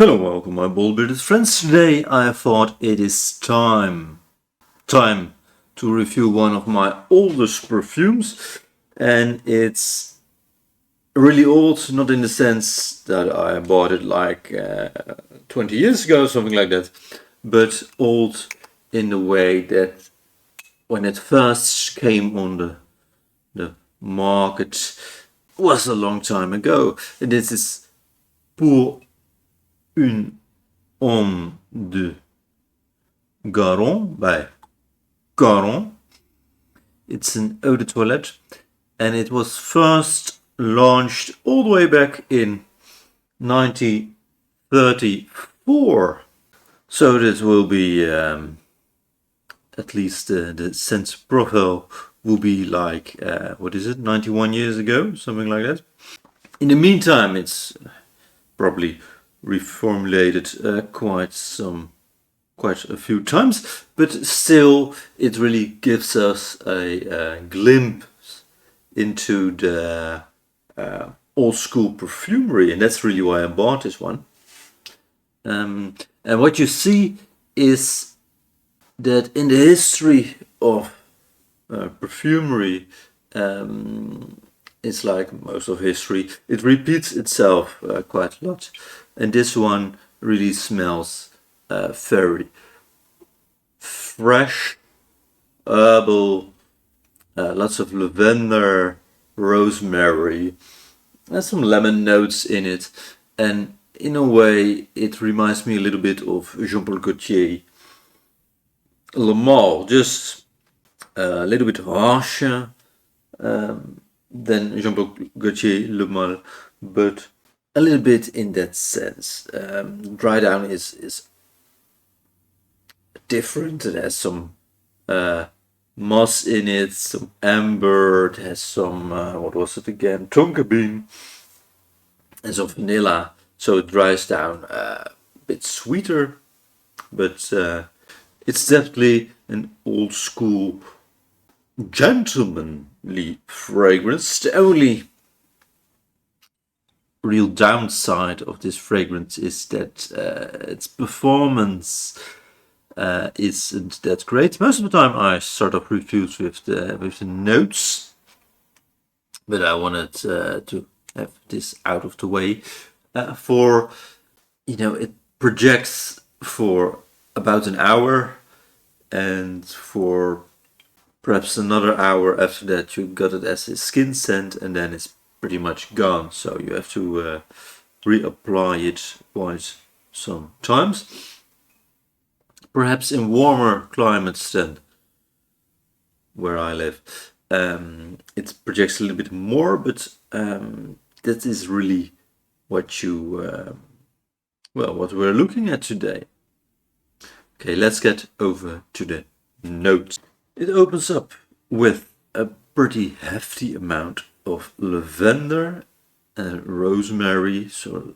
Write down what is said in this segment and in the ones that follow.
Hello, welcome my bald-bearded friends. Today I thought it is time to review one of my oldest perfumes, and it's really old, not in the sense that I bought it like 20 years ago, something like that, but old in the way that when it first came on the market was a long time ago. And this is Pour une Homme de Caron by Caron. It's an eau de toilette, and it was first launched all the way back in 1934. So that will be at least the scent profile will be like 91 years ago, something like that. In the meantime, it's probably reformulated quite a few times, but still it really gives us a glimpse into the old school perfumery, and that's really why I bought this one. And what you see is that in the history of perfumery, it's like most of history, it repeats itself quite a lot, and this one really smells very fresh, herbal, lots of lavender, rosemary, and some lemon notes in it, and in a way it reminds me a little bit of Jean-Paul Gaultier Le Male, just a little bit harsher than Jean-Paul Gaultier Le Male, but a little bit in that sense. Dry down is different. It has some moss in it, some amber, it has some, what was it again, tonka bean, and some vanilla, so it dries down a bit sweeter, but it's definitely an old school gentlemanly fragrance. The only real downside of this fragrance is that its performance isn't that great. Most of the time I sort of reviews with the notes, but I wanted to have this out of the way. It projects for about an hour, and for perhaps another hour after that you got it as a skin scent, and then it's pretty much gone, so you have to reapply it quite some times. Perhaps in warmer climates than where I live, it projects a little bit more, but that is really what what we're looking at today. Okay, let's get over to the notes. It opens up with a pretty hefty amount of lavender and rosemary, so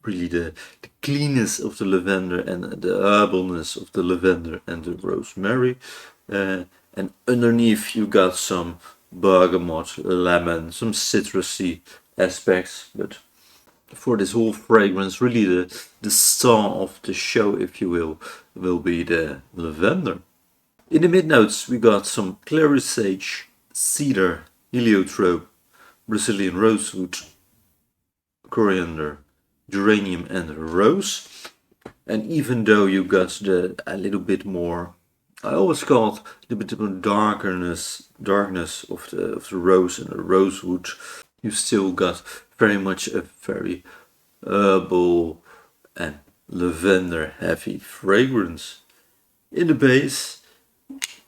really the cleanness of the lavender and the herbalness of the lavender and the rosemary, and underneath you got some bergamot, lemon, some citrusy aspects, but for this whole fragrance, really the star of the show, if you will be the lavender. In the mid notes we got some clary sage, cedar, heliotrope, Brazilian rosewood, coriander, geranium and rose. And even though you got a little bit more, I always called the bit of darkness of the rose and the rosewood, you still got very much a very herbal and lavender heavy fragrance. In the base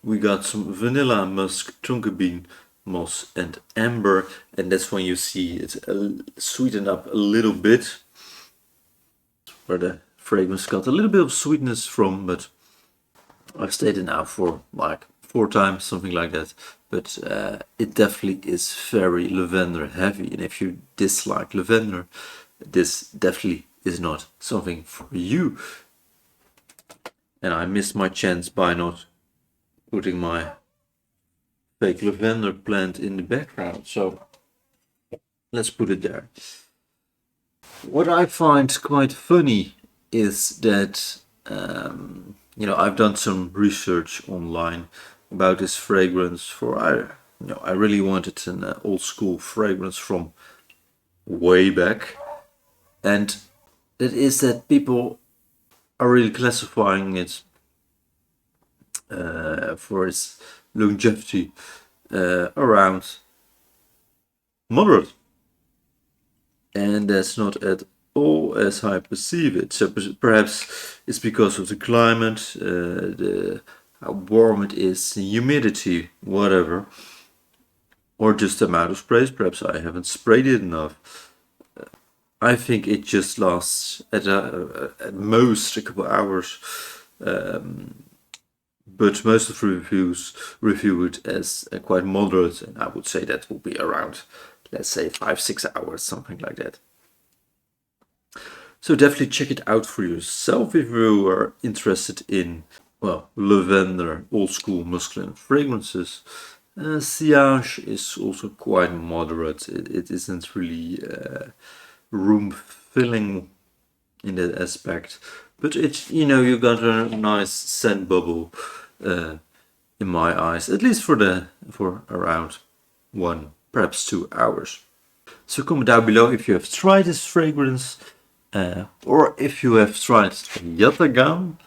we got some vanilla, musk, tonka bean, moss and amber, and that's when you see it sweeten up a little bit, where the fragrance got a little bit of sweetness from, but I've stayed it now for like 4 times, something like that, but it definitely is very lavender heavy, and if you dislike lavender, this definitely is not something for you. And I missed my chance by not putting my fake lavender plant in the background, so let's put it there. What I find quite funny is that, I've done some research online about this fragrance I really wanted an old school fragrance from way back. And it is that people are really classifying it for its longevity around moderate. And that's not at all as I perceive it. So perhaps it's because of the climate, how warm it is, the humidity, whatever, or just the amount of sprays. Perhaps I haven't sprayed it enough. I think it just lasts at most a couple hours. But most of the reviews review it as quite moderate, and I would say that will be around, let's say, 5-6 hours, something like that. So definitely check it out for yourself if you are interested in, well, lavender, old school masculine fragrances. Ciao is also quite moderate. It isn't really room filling in that aspect, but it's, you got a nice scent bubble in my eyes, at least for around 1, perhaps 2 hours. So comment down below if you have tried this fragrance, or if you have tried Yatagam,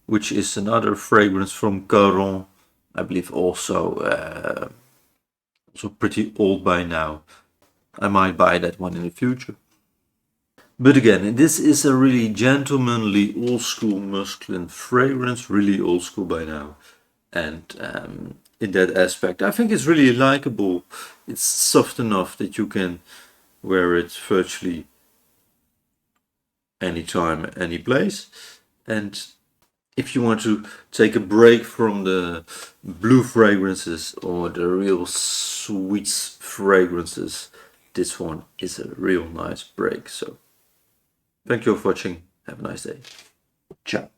which is another fragrance from Caron. I believe also pretty old by now. I might buy that one in the future. But again, this is a really gentlemanly, old school masculine fragrance, really old school by now. And in that aspect, I think it's really likable. It's soft enough that you can wear it virtually anytime, any place. And if you want to take a break from the blue fragrances or the real sweet fragrances, this one is a real nice break. So thank you for watching. Have a nice day. Ciao.